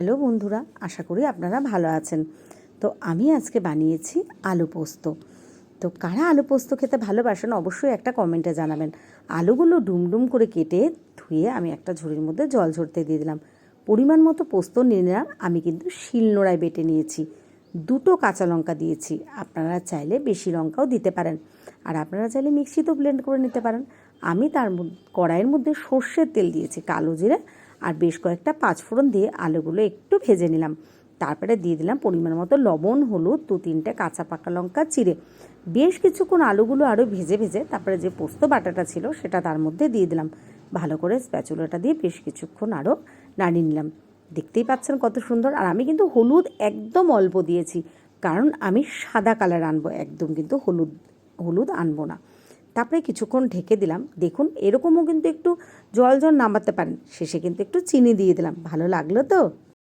Hello বন্ধুরা, আশা করি আপনারা ভালো আছেন। তো আমি আজকে বানিয়েছি আলু পোস্ত। তো কারা আলু পোস্ত খেতে ভালোবাসেন অবশ্যই একটা কমেন্টে জানাবেন। আলুগুলো ডুমডুম করে কেটে ধুয়ে আমি একটা ঝুড়ির মধ্যে জল ঝরতে দিয়ে দিলাম। পরিমাণ মতো পোস্ত নিয়ে নিলাম। আমি কিন্তু শিলনোড়ায় বেটে নিয়েছি। 2টো কাঁচা লঙ্কা দিয়েছি। আপনারা চাইলে বেশি লঙ্কাও দিতে পারেন, আর আপনারা চাইলে মিক্সিতেও ব্লেন্ড করে নিতে পারেন। আমি তার কড়াইয়ের মধ্যে সর্ষের তেল দিয়েছি, কালো জিরে আর বেশ কয়েকটা পাঁচফোড়ন দিয়ে আলুগুলো একটু ভেজে নিলাম। তারপরে দিয়ে দিলাম পরিমাণ মতো লবণ, হলুদ, 2-3টে কাঁচা পাকা লঙ্কা চিড়ে। বেশ কিছুক্ষণ আলুগুলো আরও ভেজে ভেজে তারপরে যে পোস্ত বাটাটা ছিল সেটা তার মধ্যে দিয়ে দিলাম। ভালো করে স্প্যাচুলাটা দিয়ে বেশ কিছুক্ষণ আরও নাড়িয়ে নিলাম। দেখতেই পাচ্ছেন কত সুন্দর। আর আমি কিন্তু হলুদ একদম অল্প দিয়েছি, কারণ আমি সাদা কালার আনবো, একদম কিন্তু হলুদ আনবো না। তারপরে কিছুক্ষণ ঢেকে দিলাম। দেখুন এরকমও কিন্তু একটু জল নামাতে পারেন। শেষে কিন্তু একটু চিনি দিয়ে দিলাম। ভালো লাগলো তো?